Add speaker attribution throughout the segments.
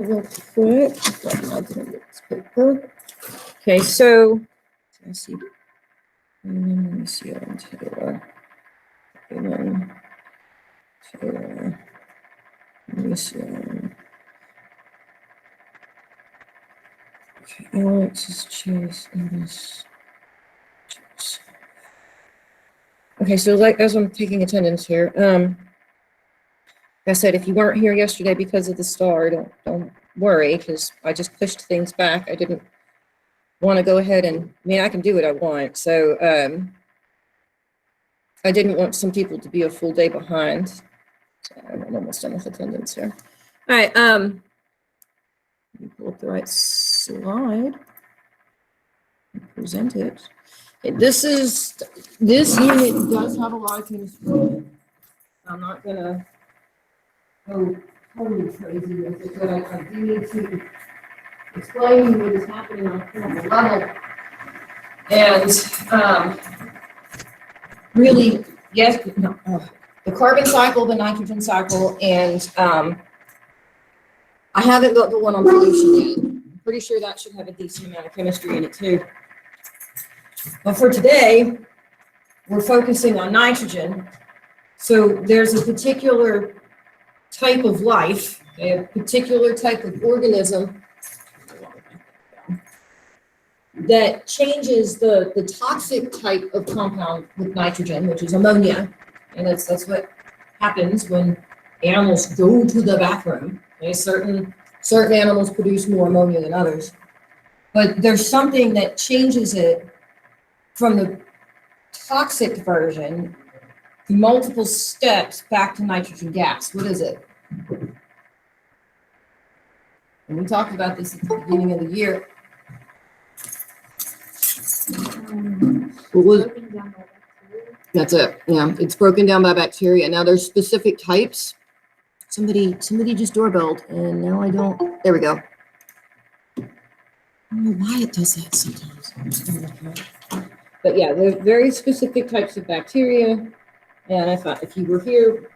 Speaker 1: real quick. Okay, so I see. Let me see on Taylor. And then Taylor. Let me see on. Okay, Alex is Chase and this. Okay, so like as I'm taking attendance here, like I said, if you weren't here yesterday because of the star, don't worry, because I just pushed things back. I didn't want to go ahead and, I mean, I can do what I want. So I didn't want some people to be a full day behind. So I'm almost done with attendance here. All right, let me pull up the right slide and present it. Okay, this unit does have a lot of things. I'm not gonna go totally crazy with it, but I do need to explain what is happening on a clinical level. And really, yes, no, the carbon cycle, the nitrogen cycle, and I haven't got the one on pollution yet. I'm pretty sure that should have a decent amount of chemistry in it too. But for today, we're focusing on nitrogen. So there's a particular type of life, a particular type of organism that changes the toxic type of compound with nitrogen, which is ammonia. And that's what happens when animals go to the bathroom. Okay, certain animals produce more ammonia than others. But there's something that changes it from the toxic version, multiple steps back to nitrogen gas. What is it? And we talked about this at the beginning of the year. What was, that's it. Yeah, it's broken down by bacteria. Now there's specific types. Somebody just doorbelled, and now I don't. There we go. I don't know why it does that sometimes. But yeah, there's very specific types of bacteria. And I thought if you were here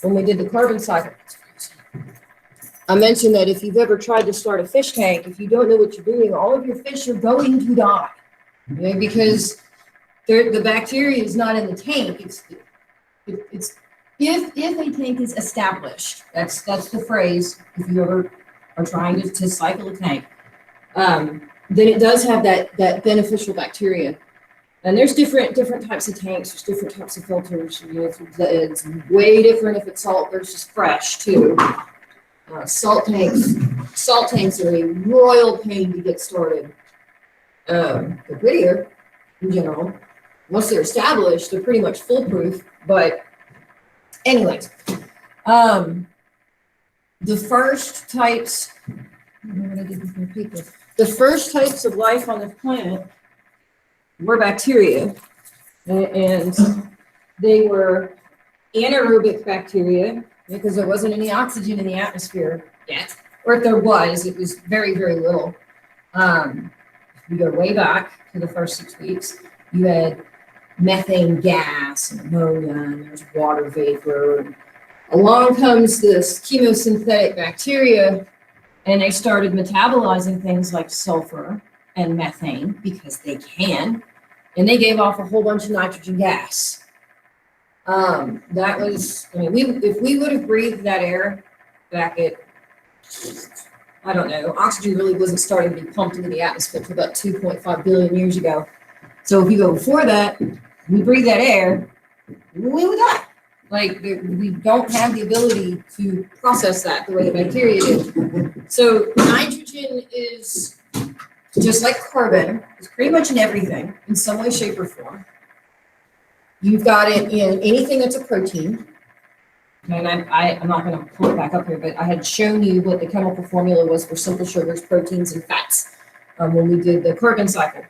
Speaker 1: when we did the carbon cycle, I mentioned that if you've ever tried to start a fish tank, if you don't know what you're doing, all of your fish are going to die. Okay? Because the bacteria is not in the tank. It's if a tank is established, that's the phrase. If you ever are trying to cycle a tank, then it does have that beneficial bacteria. And there's different types of tanks. There's different types of filters. You know, it's way different if it's salt versus fresh too. Salt tanks are a royal pain to get started. They're prettier in general. Once they're established, they're pretty much foolproof. But anyways, the first types. I don't know what I did with my paper. The first types of life on this planet were bacteria, and they were anaerobic bacteria because there wasn't any oxygen in the atmosphere yet, or if there was, it was very, very little. We go way back to the first 6 weeks. You had methane gas and ammonia, and there's water vapor. Along comes this chemosynthetic bacteria, and they started metabolizing things like sulfur and methane because they can, and they gave off a whole bunch of nitrogen gas. That was, I mean, if we would have breathed that air back at, I don't know, oxygen really wasn't starting to be pumped into the atmosphere until about 2.5 billion years ago. So if you go before that, we breathe that air, we would die. Like, we don't have the ability to process that the way the bacteria do. So nitrogen is just like carbon. It's pretty much in everything in some way, shape, or form. You've got it in anything that's a protein. And I'm not going to pull it back up here, but I had shown you what the chemical formula was for simple sugars, proteins, and fats when we did the carbon cycle.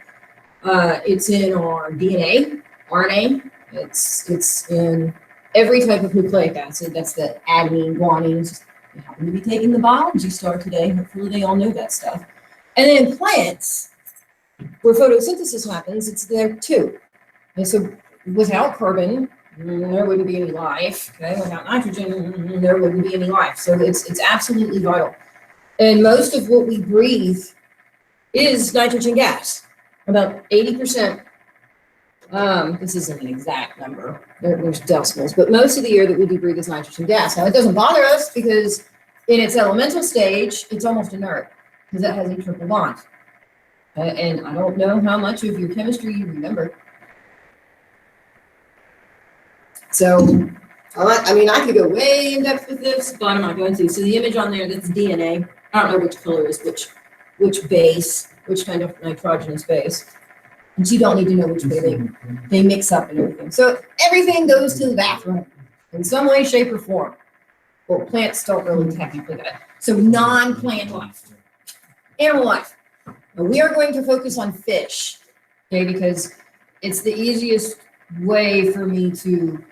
Speaker 1: It's in our DNA, RNA. It's in every type of nucleic acid. That's the adenine, guanine. You happen to be taking the biology star today. Hopefully they all know that stuff. And then in plants, where photosynthesis happens, it's there too. And so without carbon, there wouldn't be any life. Okay, without nitrogen, there wouldn't be any life. So it's absolutely vital. And most of what we breathe is nitrogen gas, about 80%. This isn't an exact number, there's decimals, but most of the air that we do breathe is nitrogen gas. Now, it doesn't bother us because in its elemental stage, it's almost inert because it has a triple bond. And I don't know how much of your chemistry you remember. So, I mean, I could go way in depth with this, but I'm not going to. So the image on there, that's DNA. I don't know which color is which base, which kind of nitrogenous base. And you don't need to know which way they mix up and everything. So everything goes to the bathroom in some way, shape, or form. Well, plants don't really technically that. So non-plant life, animal life. Now we are going to focus on fish, okay, because it's the easiest way for me to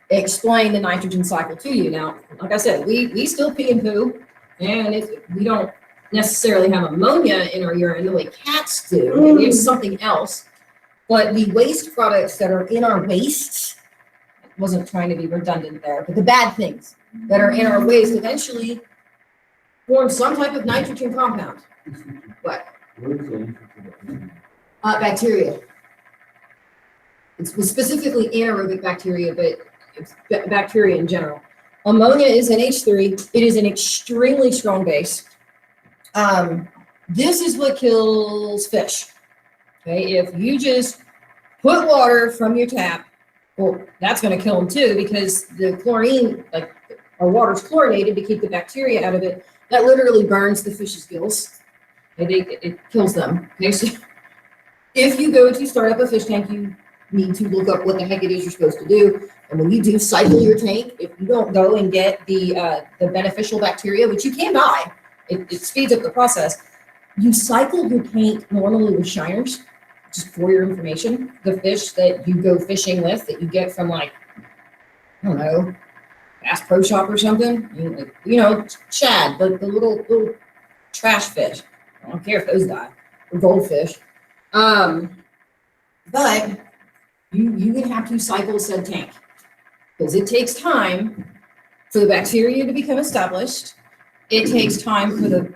Speaker 1: explain the nitrogen cycle to you. Now, like I said, we still pee and poo, and we don't necessarily have ammonia in our urine the way cats do. It's something else. But the waste products that are in our waste, wasn't trying to be redundant there, but the bad things that are in our waste eventually form some type of nitrogen compound. What? Bacteria. It's specifically anaerobic bacteria, but it's bacteria in general. Ammonia is NH3. It is an extremely strong base. This is what kills fish. Okay, if you just put water from your tap, well, that's going to kill them too, because the chlorine, like our water's chlorinated to keep the bacteria out of it. That literally burns the fish's gills. It kills them. Okay, so if you go to start up a fish tank, you need to look up what the heck it is you're supposed to do. And when you do cycle your tank, if you don't go and get the beneficial bacteria, which you can buy, it speeds up the process. You cycle your tank normally with shiners. Just for your information, the fish that you go fishing with, that you get from like, I don't know, Bass Pro Shop or something, you know, shad, the little trash fish. I don't care if those die, or goldfish. But you would have to cycle said tank because it takes time for the bacteria to become established. It takes time for the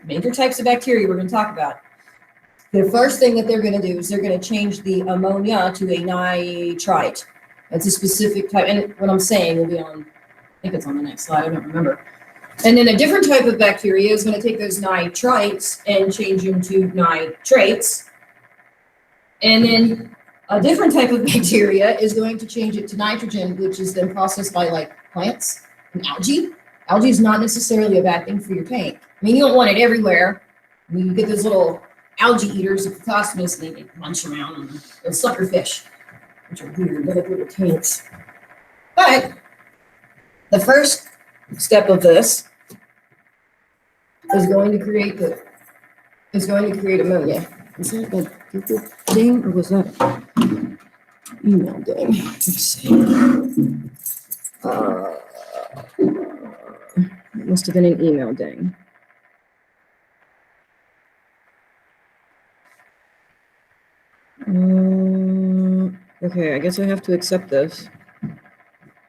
Speaker 1: major types of bacteria we're going to talk about. The first thing that they're going to do is they're going to change the ammonia to a nitrite. That's a specific type, and what I'm saying will be on, I think it's on the next slide, I don't remember. And then a different type of bacteria is going to take those nitrites and change them to nitrates. And then a different type of bacteria is going to change it to nitrogen, which is then processed by like plants and algae. Algae is not necessarily a bad thing for your tank. I mean, you don't want it everywhere. I mean, you get those little algae eaters at the cosmos, and they munch around on the sucker fish, which are weird, they're like little tanks. But the first step of this is going to create ammonia. Is that a Google ding or was that email ding? Let's see. It must have been an email ding. Okay, I guess I have to accept this. I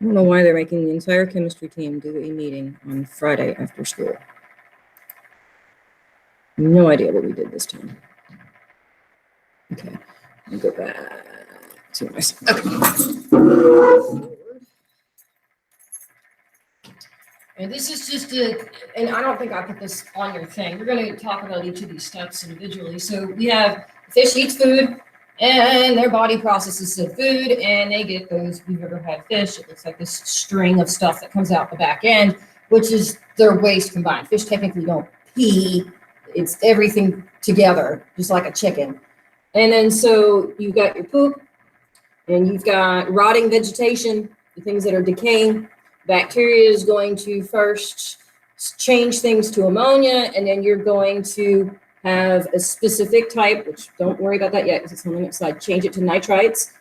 Speaker 1: don't know why they're making the entire chemistry team do a meeting on Friday after school. No idea what we did this time. Okay, I'll go back to my. Okay. And this is just and I don't think I put this on your thing. We're going to talk about each of these steps individually. So we have fish eats food, and their body processes the food, and they get those. If you've ever had fish, it looks like this string of stuff that comes out the back end, which is their waste combined. Fish technically don't pee. It's everything together, just like a chicken. And then so you've got your poop, and you've got rotting vegetation, the things that are decaying. Bacteria is going to first change things to ammonia, and then you're going to have a specific type, which don't worry about that yet because it's on the next slide, change it to nitrites.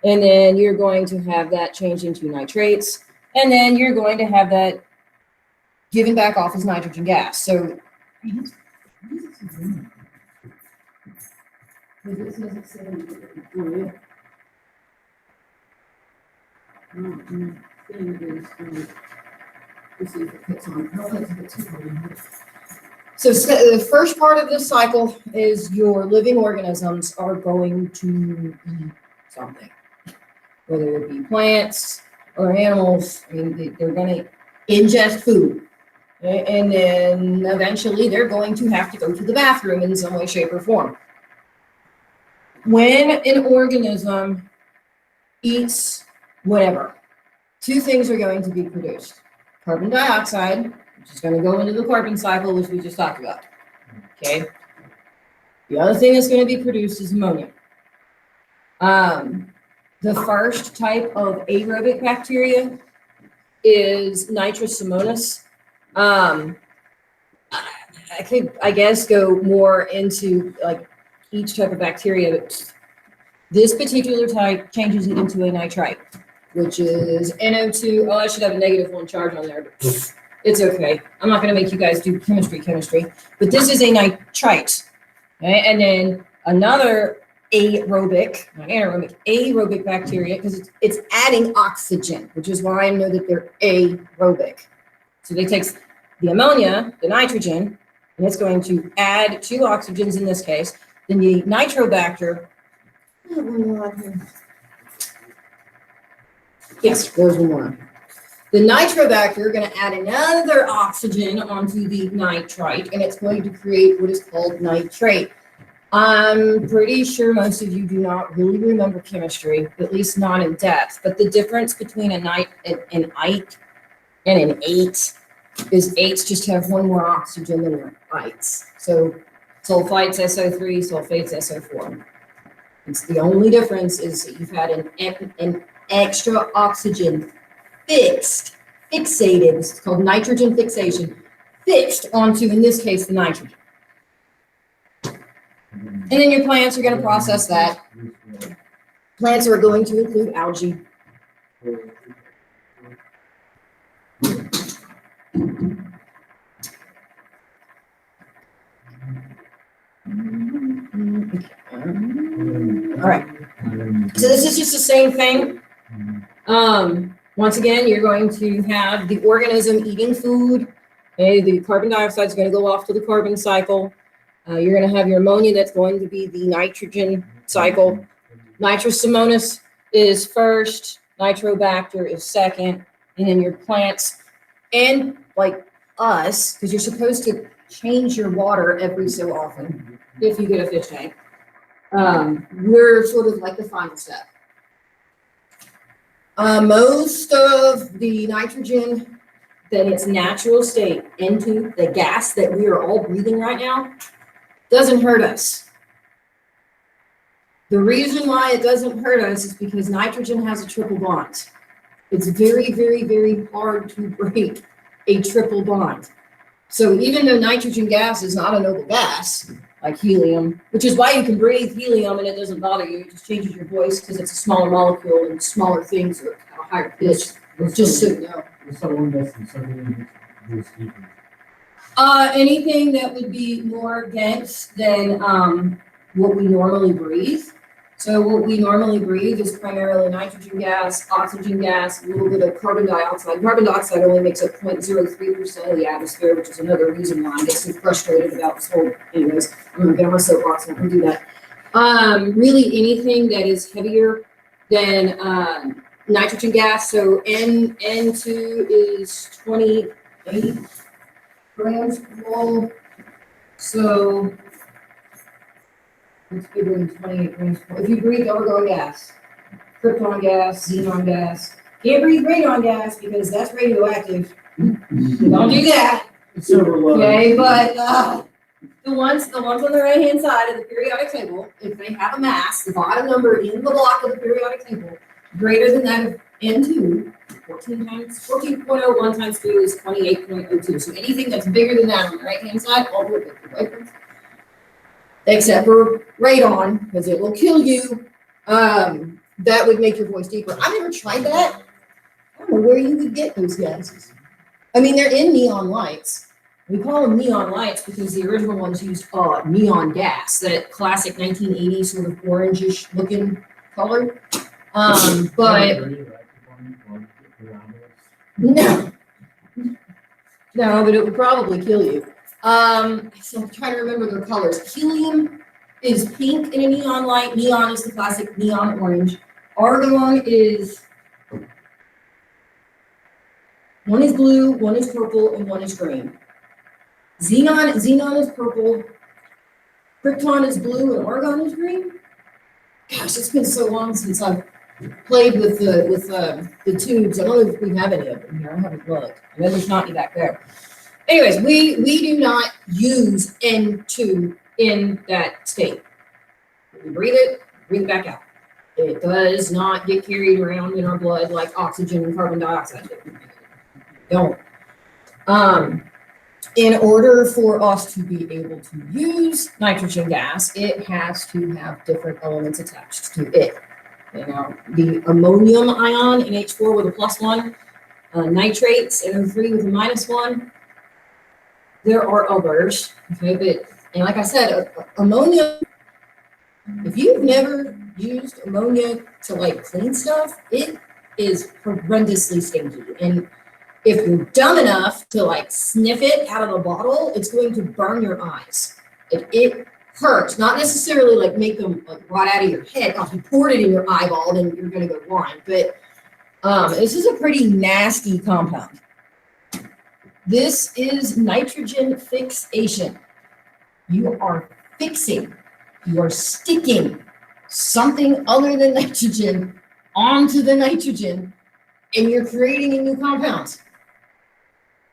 Speaker 1: And then you're going to have that change into nitrates. And then you're going to have that given back off as nitrogen gas. So Let's see if it fits on. I don't think it fits on here. So the first part of this cycle is your living organisms are going to eat something, whether it be plants or animals. I mean, they're going to ingest food. And then eventually they're going to have to go to the bathroom in some way, shape, or form. When an organism eats whatever, two things are going to be produced. Carbon dioxide, which is going to go into the carbon cycle, which we just talked about. Okay. The other thing that's going to be produced is ammonia. The first type of aerobic bacteria is nitrosomonas. I could, I guess, go more into like each type of bacteria, but this particular type changes it into a nitrite, which is NO2. Oh, I should have a -1 charge on there, but it's okay. I'm not going to make you guys do chemistry, but this is a nitrite. Okay? And then another aerobic, not anaerobic, aerobic bacteria, because it's adding oxygen, which is why I know that they're aerobic. So they take the ammonia, the nitrogen, and it's going to add 2 oxygens in this case. Then the nitrobacter, yes, there's one. The nitrobacter are going to add another oxygen onto the nitrite, and it's going to create what is called nitrate. I'm pretty sure most of you do not really remember chemistry, at least not in depth, but the difference between an ite and an ate is ates just have 1 more oxygen than their ites. So sulfites SO3, sulfates SO4. It's the only difference is that you've had an extra oxygen fixated, this is called nitrogen fixation, fixed onto, in this case, the nitrogen. And then your plants are going to process that. Plants are going to include algae. All right. So this is just the same thing. Once again, you're going to have the organism eating food. Okay, the carbon dioxide is going to go off to the carbon cycle. You're going to have your ammonia that's going to be the nitrogen cycle. Nitrosomonas is first, nitrobacter is second, and then your plants and like us, because you're supposed to change your water every so often if you get a fish tank. We're sort of like the final step. Most of the nitrogen that its natural state into the gas that we are all breathing right now doesn't hurt us. The reason why it doesn't hurt us is because nitrogen has a triple bond. It's very, very, very hard to break a triple bond. So even though nitrogen gas is not a noble gas, like helium, which is why you can breathe helium and it doesn't bother you, it just changes your voice because it's a smaller molecule and smaller things are at a higher pitch. Just so you know. Anything that would be more dense than what we normally breathe. So what we normally breathe is primarily nitrogen gas, oxygen gas, a little bit of carbon dioxide. Carbon dioxide only makes up 0.03% of the atmosphere, which is another reason why I get so frustrated about this whole, anyways, I'm gonna get on my soapbox and do that. Really anything that is heavier than nitrogen gas. So N2 is 28 grams per mole. So it's bigger than 28 grams per mole. If you breathe argon gas, krypton gas, xenon gas, can't breathe radon gas because that's radioactive. Don't do that. Okay, but the ones on the right hand side of the periodic table, if they have a mass, the bottom number in the block of the periodic table greater than that of N2, 14.01 times 2 is 28.02. So anything that's bigger than that on the right hand side, all the way, except for radon, because it will kill you. That would make your voice deeper. I've never tried that. I don't know where you would get those gases. I mean, they're in neon lights. We call them neon lights because the original ones used neon gas, that classic 1980s sort of orangish looking color. But no, No, but it would probably kill you. So I'm trying to remember their colors. Helium is pink in a neon light. Neon is the classic neon orange. Argon is, one is blue, one is purple, and one is green. Xenon is purple. Krypton is blue, and argon is green. Gosh, it's been so long since I've played with the tubes. I don't know if we have any of them here. I haven't looked. I know there's not any back there. Anyways, we do not use N2 in that state. We breathe it back out. It does not get carried around in our blood like oxygen and carbon dioxide do. Don't. In order for us to be able to use nitrogen gas, it has to have different elements attached to it. You know, the ammonium ion, NH4 with a +1, nitrates, NO3 with a -1. There are others, okay, but, and like I said, ammonia, if you've never used ammonia to like clean stuff, it is horrendously stinky. And if you're dumb enough to like sniff it out of the bottle, it's going to burn your eyes. It hurts, not necessarily like make them like rot out of your head. If you poured it in your eyeball, then you're going to go blind. But this is a pretty nasty compound. This is nitrogen fixation. You are fixing, you are sticking something other than nitrogen onto the nitrogen, and you're creating a new compound.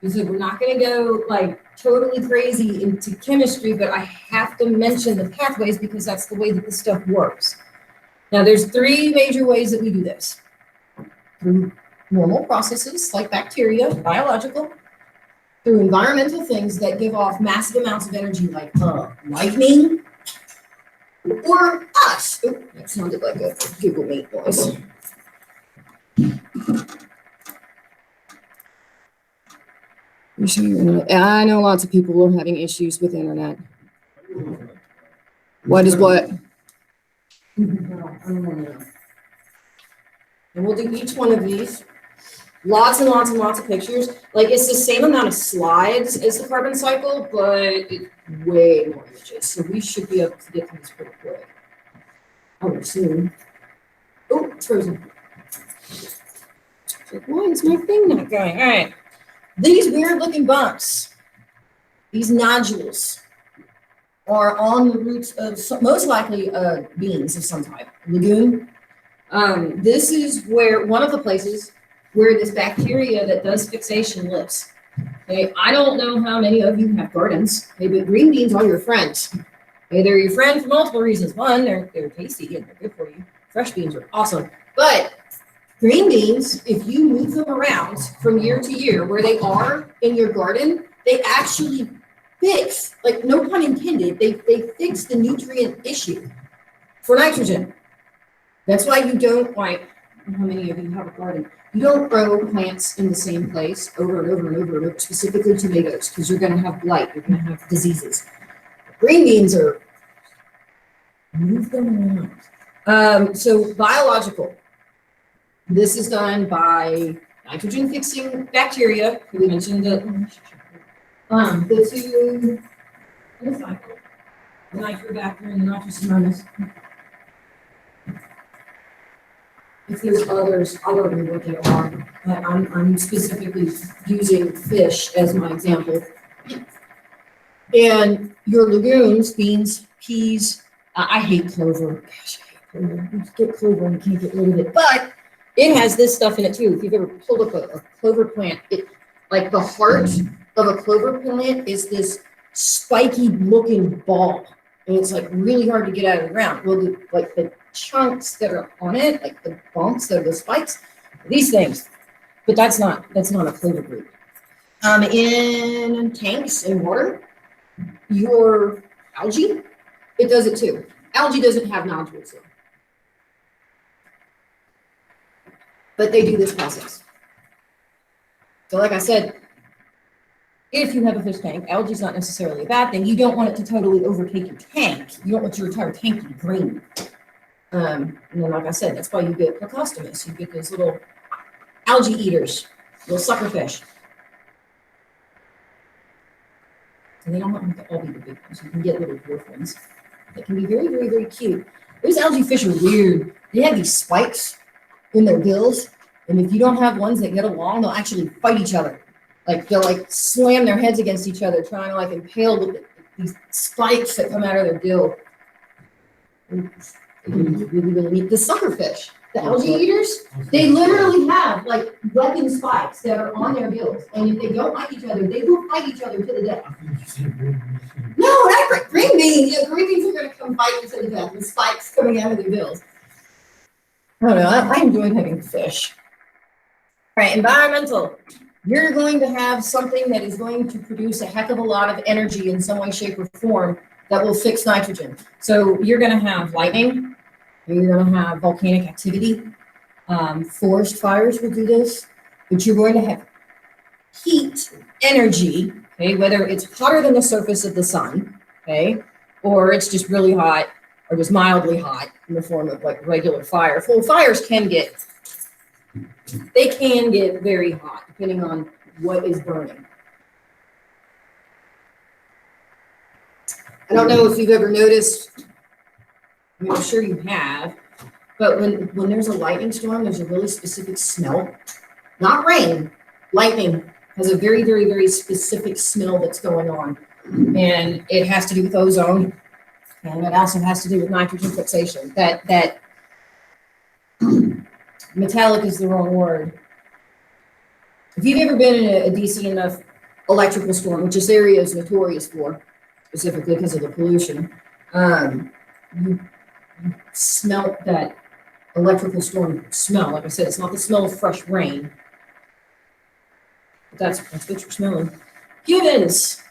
Speaker 1: So we're not going to go like totally crazy into chemistry, but I have to mention the pathways because that's the way that this stuff works. Now, there's 3 major ways that we do this. Through normal processes like bacteria, biological, through environmental things that give off massive amounts of energy like lightning, or us. Oh, that sounded like a Google Meet voice. I know lots of people are having issues with internet. What is what? And we'll do each one of these. Lots and lots and lots of pictures. Like it's the same amount of slides as the carbon cycle, but it's way more images. So we should be able to get these pretty quick. I would assume. Oh, it's frozen. Like, why is my thing not going? All right. These weird looking bumps, these nodules, are on the roots of most likely beans of some type, lagoon. This is where one of the places where this bacteria that does fixation lives. Okay, I don't know how many of you have gardens, okay, but green beans are your friends. Okay, they're your friend for multiple reasons. One, they're tasty and they're good for you. Fresh beans are awesome. But green beans, if you move them around from year to year where they are in your garden, they actually fix, like no pun intended, they fix the nutrient issue for nitrogen. That's why you don't like, how many of you have a garden? You don't grow plants in the same place over and over and over and over, specifically tomatoes, because you're going to have blight, you're going to have diseases. Green beans are, move them around. So biological. This is done by nitrogen fixing bacteria. We mentioned the two, the cycle, the nitrobacter and the nitrosomonas. If there's others, I don't know what they are. I'm specifically using fish as my example. And your legumes, beans, peas, I hate clover. Gosh, I hate clover. You get clover and you can't get rid of it. But it has this stuff in it too. If you've ever pulled up a clover plant, it like the heart of a clover plant is this spiky looking ball. And it's like really hard to get out of the ground. Well, the chunks that are on it, like the bumps that are the spikes, these things. But that's not a clover group. In tanks and water, your algae, it does it too. Algae doesn't have nodules though. But they do this process. So like I said, if you have a fish tank, algae is not necessarily a bad thing. You don't want it to totally overtake your tank. You don't want your entire tank to be green. And then, like I said, that's why you get Placostomus. You get those little algae eaters, little sucker fish. and they don't have to all be the big ones. You can get little dwarf ones that can be very, very, very cute. Those algae fish are weird. They have these spikes in their gills, and if you don't have ones that get along, they'll actually fight each other. Like they'll like slam their heads against each other, trying to like impale these spikes that come out of their gill. It's really, really neat. The suckerfish, the algae eaters, they literally have like weapon spikes that are on their gills, and if they don't like each other, they will fight each other to the death. No, not green beans. Yeah, green beans are going to come fight you to the death with spikes coming out of their gills. I don't know. I enjoyed having fish. All right, environmental. You're going to have something that is going to produce a heck of a lot of energy in some way, shape, or form that will fix nitrogen. So you're going to have lightning. You're going to have volcanic activity. Forest fires will do this. But you're going to have heat energy, okay, whether it's hotter than the surface of the sun, okay, or it's just really hot or just mildly hot in the form of like regular fire. Well, fires can get very hot depending on what is burning. I don't know if you've ever noticed, I mean, I'm sure you have, but when there's a lightning storm, there's a really specific smell. Not rain, lightning has a very, very, very specific smell that's going on. And it has to do with ozone. And it also has to do with nitrogen fixation. That metallic is the wrong word. If you've ever been in a decent enough electrical storm, which this area is notorious for, specifically because of the pollution, you smell that electrical storm smell. Like I said, it's not the smell of fresh rain. But that's what you're smelling. Humans.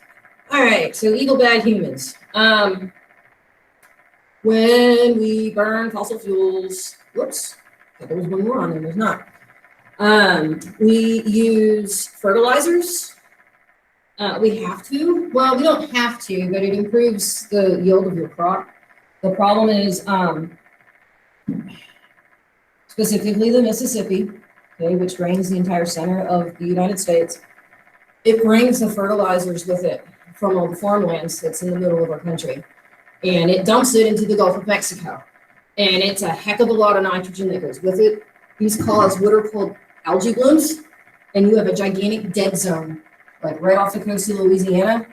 Speaker 1: All right, so evil, bad humans. When we burn fossil fuels, whoops, there was one more on there, there's not. We use fertilizers. We have to. Well, we don't have to, but it improves the yield of your crop. The problem is specifically the Mississippi, okay, which drains the entire center of the United States. It brings the fertilizers with it from all the farmlands that's in the middle of our country, and it dumps it into the Gulf of Mexico. And it's a heck of a lot of nitrogen that goes with it. These cause what are called algae blooms, and you have a gigantic dead zone, like right off the coast of Louisiana,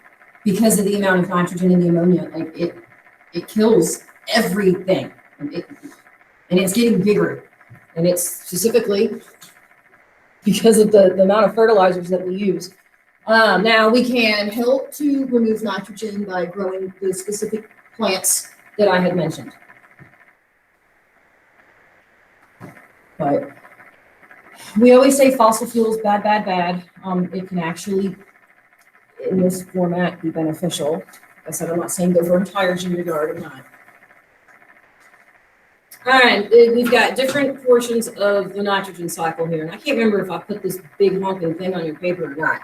Speaker 1: because of the amount of nitrogen in the ammonia. Like it kills everything, and it's getting bigger. And it's specifically because of the amount of fertilizers that we use. Now we can help to remove nitrogen by growing the specific plants that I had mentioned. But we always say fossil fuels, bad, bad, bad. It can actually, in this format, be beneficial. Like I said, I'm not saying go for entires in your yard, I'm not. All right, we've got different portions of the nitrogen cycle here. And I can't remember if I put this big honking thing on your paper or not.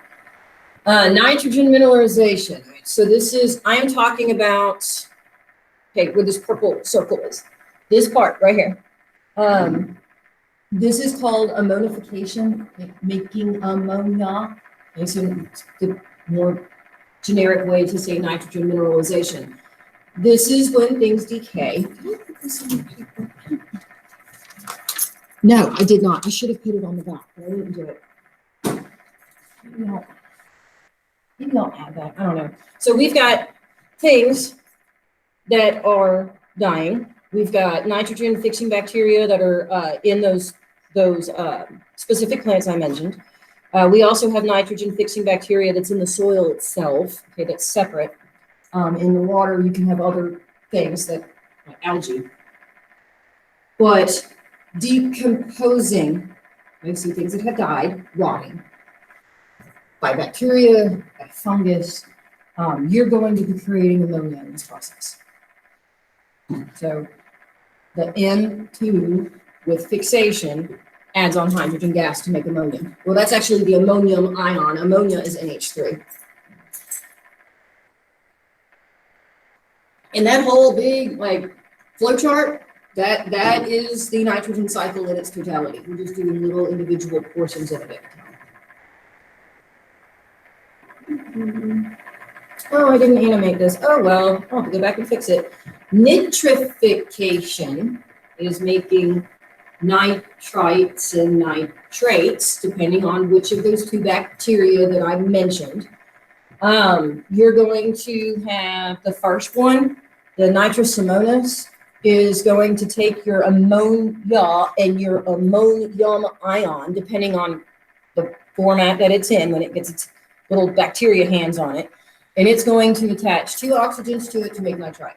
Speaker 1: Nitrogen mineralization. So this is, I am talking about, okay, where this purple circle is. This part right here. This is called ammonification, making ammonia. Okay, so the more generic way to say nitrogen mineralization. This is when things decay. Did I put this on the paper? No, I did not. I should have put it on the back, but I didn't do it. Maybe I'll add that. I don't know. So we've got things that are dying. We've got nitrogen fixing bacteria that are in those specific plants I mentioned. We also have nitrogen fixing bacteria that's in the soil itself. Okay, that's separate. In the water, you can have other things that like algae. But decomposing, I see things that have died, rotting by bacteria, by fungus. You're going to be creating ammonia in this process. So the N2 with fixation adds on hydrogen gas to make ammonia. Well, that's actually the ammonium ion. Ammonia is NH3. And that whole big like flow chart, that is the nitrogen cycle in its totality. We're just doing little individual portions of it. Oh, I didn't animate this. Oh, well, I'll have to go back and fix it. Nitrification is making nitrites and nitrates, depending on which of those two bacteria that I mentioned. You're going to have the first one, the nitrosomonas, is going to take your ammonia and your ammonium ion, depending on the format that it's in when it gets its little bacteria hands on it, and it's going to attach 2 oxygens to it to make nitrite.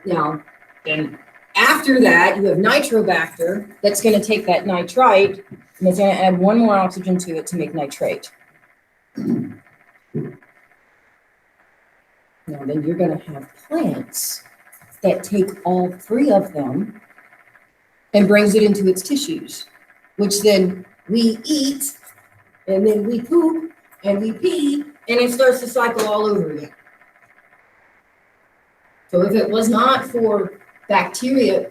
Speaker 1: Now, then after that, you have nitrobacter that's going to take that nitrite and it's going to add 1 more oxygen to it to make nitrate. Now, then you're going to have plants that take all 3 of them and brings it into its tissues, which then we eat, and then we poop, and we pee, and it starts to cycle all over again. So if it was not for bacteria,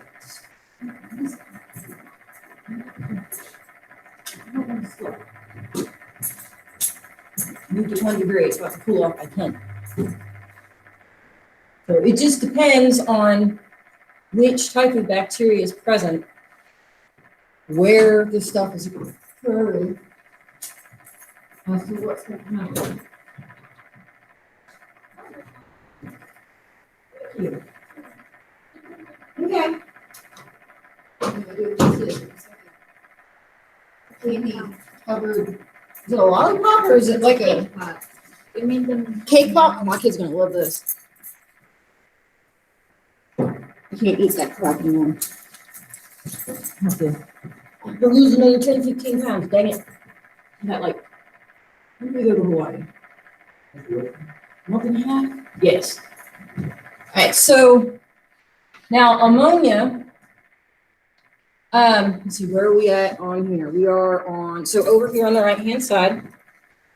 Speaker 1: move to 1 degree, it's about to cool off by 10. So it just depends on which type of bacteria is present, where the stuff is occurring, as to what's going to happen. Here. Okay. Candy covered. Is it a lollipop or is it like a
Speaker 2: It made them
Speaker 1: cake pop? Oh, my kid's gonna love this. I can't eat that crap anymore. We're losing another 10, 15 pounds. Dang it. I got like, when did we go to Hawaii? Month and a half? Yes. All right, so now ammonia, let's see, where are we at on here? We are on, so over here on the right-hand side.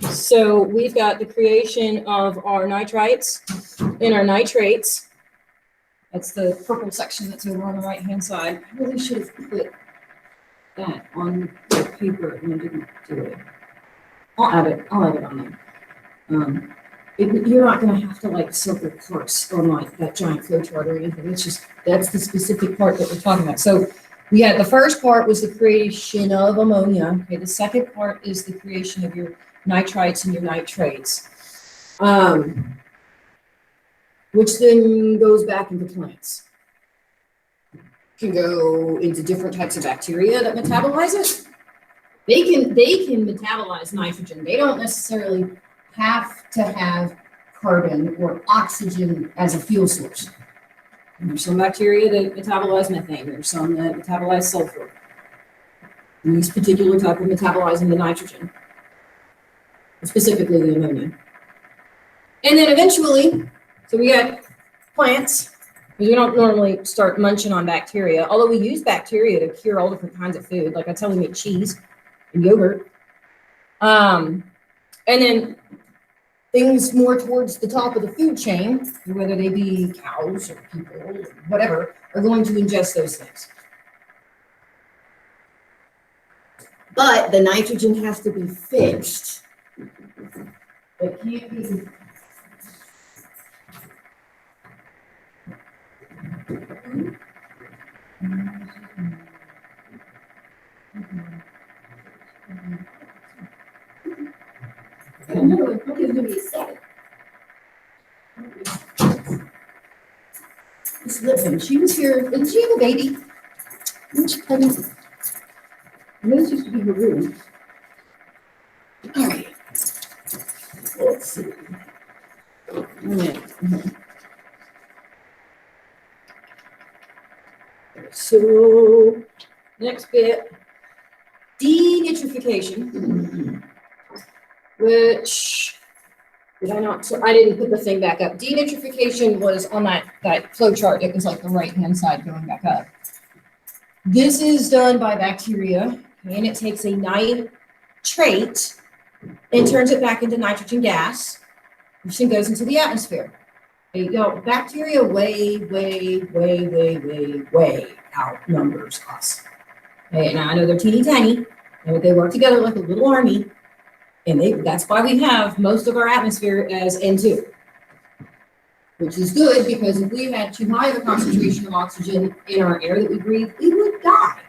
Speaker 1: So we've got the creation of our nitrites and our nitrates. That's the purple section that's over on the right-hand side. I really should have put that on the paper and I didn't do it. I'll add it on there. You're not going to have to like circle parts on like that giant flow chart or anything. It's just, that's the specific part that we're talking about. So we had the first part was the creation of ammonia. Okay, the second part is the creation of your nitrites and your nitrates, which then goes back into plants. Can go into different types of bacteria that metabolize it. They can metabolize nitrogen. They don't necessarily have to have carbon or oxygen as a fuel source. And there's some bacteria that metabolize methane. There's some that metabolize sulfur. And these particular type of metabolizing the nitrogen, specifically the ammonia. And then eventually, so we got plants, because we don't normally start munching on bacteria, although we use bacteria to cure all different kinds of food. Like I tell you, we make cheese and yogurt. And then things more towards the top of the food chain, whether they be cows or people or whatever, are going to ingest those things. But the nitrogen has to be fixed. It can't be. Miss Lipman, she was here. Didn't she have a baby? When she pregnant? I know this used to be her room. All right. Let's see. So, next bit, denitrification, which, did I not, so I didn't put the thing back up. Denitrification was on that flow chart. It was like the right-hand side going back up. This is done by bacteria, and it takes a nitrate and turns it back into nitrogen gas, which then goes into the atmosphere. You know, bacteria way outnumbers us. Okay, and I know they're teeny tiny, and they work together like a little army, And that's why we have most of our atmosphere as N2, which is good because if we had too high of a concentration of oxygen in our air that we breathe, we would die.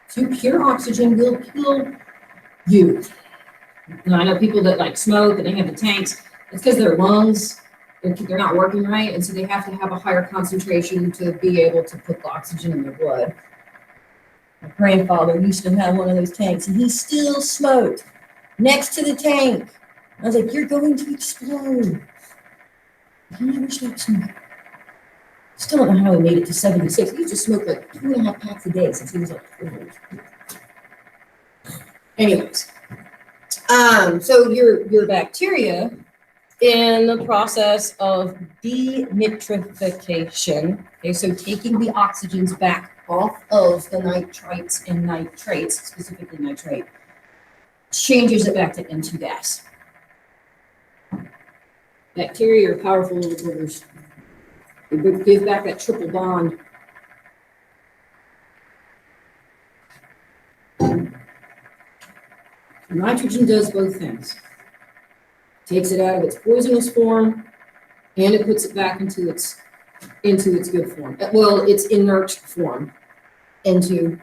Speaker 1: Too pure oxygen will kill you. And I know people that like smoke and they have the tanks, it's because their lungs, they're not working right, and so they have to have a higher concentration to be able to put the oxygen in their blood. My grandfather used to have one of those tanks, and he still smoked next to the tank. I was like, "You're going to explode." He never stopped smoking. Still don't know how he made it to 76. He used to smoke like 2.5 packs a day since he was like 12. Anyways, so your bacteria in the process of denitrification, okay, so taking the oxygens back off of the nitrites and nitrates, specifically nitrate, changes it back to N2 gas. Bacteria are powerful little boogers. They give back that triple bond. Nitrogen does both things. Takes it out of its poisonous form, and it puts it back into its good form. Well, its inert form into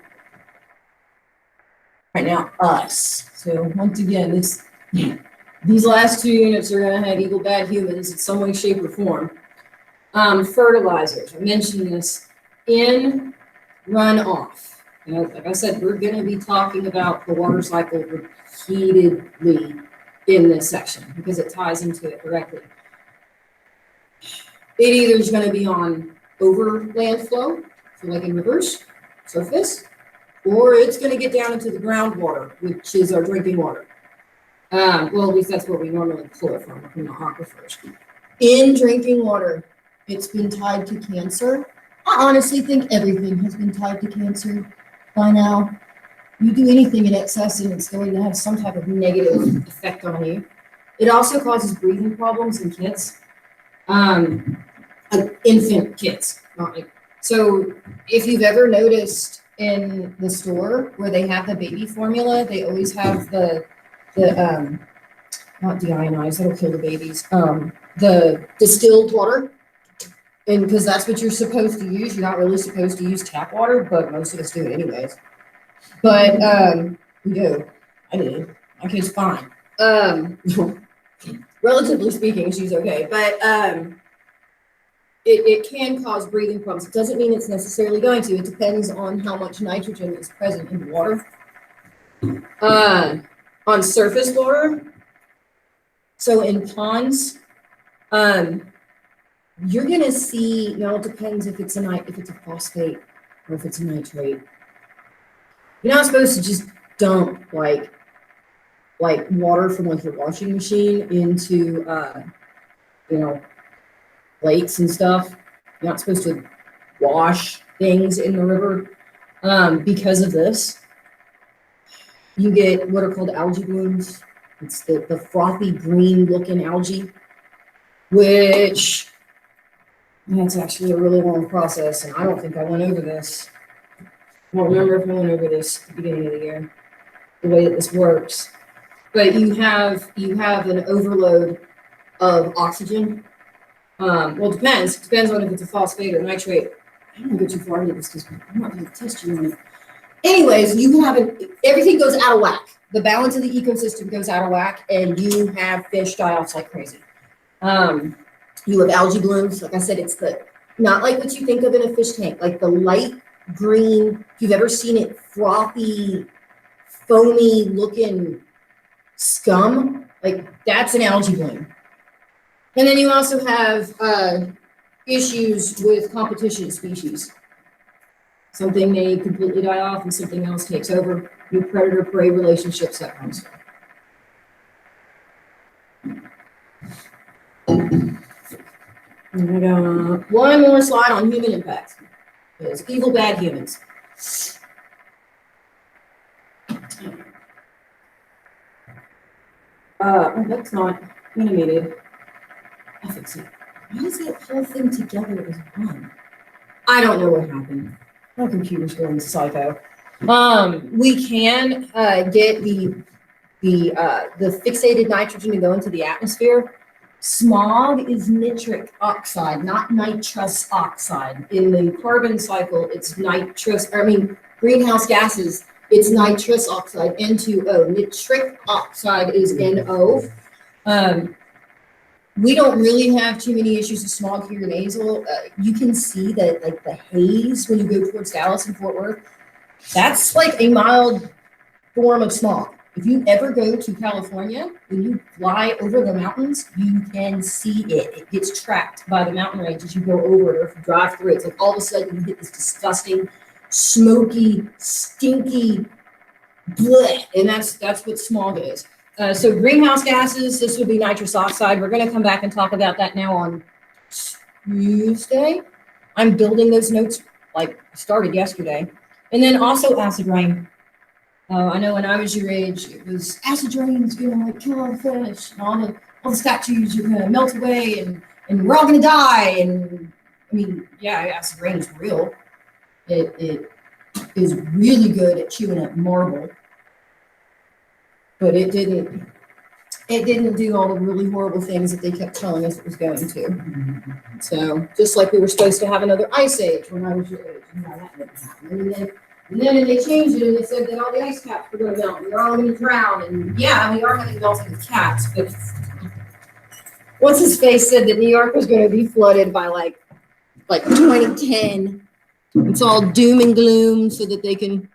Speaker 1: right now us. So once again, these last 2 units are going to have equal bad humans in some way, shape, or form. Fertilizers. I mentioned this in runoff. You know, like I said, we're going to be talking about the water cycle repeatedly in this section because it ties into it directly. It either is going to be on overland flow, so like in rivers, surface, or it's going to get down into the groundwater, which is our drinking water. Well, at least that's where we normally pull it from the aquifers. In drinking water, it's been tied to cancer. I honestly think everything has been tied to cancer by now. You do anything in excess and it's going to have some type of negative effect on you. It also causes breathing problems in kids, infant kids. Not like, so if you've ever noticed in the store where they have the baby formula, they always have the not deionized, that'll kill the babies, the distilled water. And because that's what you're supposed to use. You're not really supposed to use tap water, but most of us do it anyways. But we do. I did. My kid's fine. Relatively speaking, she's okay. But it can cause breathing problems. It doesn't mean it's necessarily going to. It depends on how much nitrogen is present in the water. On surface water, so in ponds, you're gonna see. Now it depends if it's a phosphate or if it's a nitrate. You're not supposed to just dump like water from like your washing machine into lakes and stuff. You're not supposed to wash things in the river because of this. You get what are called algae blooms. It's the frothy green looking algae, which that's actually a really long process, and I don't think I went over this. I don't remember if I went over this at the beginning of the year, the way that this works. But you have an overload of oxygen. Well, it depends. It depends on if it's a phosphate or nitrate. I don't want to go too far into this because I'm not going to test you on it. Anyways, you have everything goes out of whack. The balance of the ecosystem goes out of whack, and you have fish die off like crazy. You have algae blooms. Like I said, it's not like what you think of in a fish tank, like the light green. If you've ever seen it, frothy, foamy looking scum, like that's an algae bloom. And then you also have issues with competition species. Something may completely die off and something else takes over. New predator-prey relationships, that kind of stuff. I got one more slide on human impacts. It's evil, bad humans. That's not animated. I'll fix it. Why is that whole thing together as one? I don't know what happened. My computer's going psycho. We can get the the fixated nitrogen to go into the atmosphere. Smog is nitric oxide, not nitrous oxide. In the carbon cycle, it's greenhouse gases, it's nitrous oxide, N2O. Nitric oxide is NO. We don't really have too many issues with smog here in Azle. You can see that like the haze when you go towards Dallas and Fort Worth, that's like a mild form of smog. If you ever go to California, when you fly over the mountains, you can see it. It gets trapped by the mountain range as you go over it, or if you drive through it. It's like all of a sudden you get this disgusting, smoky, stinky bleh, and that's what smog is. So greenhouse gases, this would be nitrous oxide. We're going to come back and talk about that now on Tuesday. I'm building those notes, like started yesterday. And then also acid rain. I know when I was your age, it was acid rain is going to like kill all the fish, and all the statues are going to melt away, and we're all going to die. And I mean, yeah, acid rain is real. It is really good at chewing up marble, but it didn't do all the really horrible things that they kept telling us it was going to. So just like we were supposed to have another ice age when I was your age, you know, that didn't happen. And then they changed it and they said that all the ice caps were going to melt and they're all going to drown. And yeah, we are going to be melting with cats, but what's his face said that New York was going to be flooded by like 2010. It's all doom and gloom so that they can.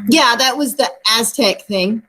Speaker 1: Yeah, that was the Aztec thing.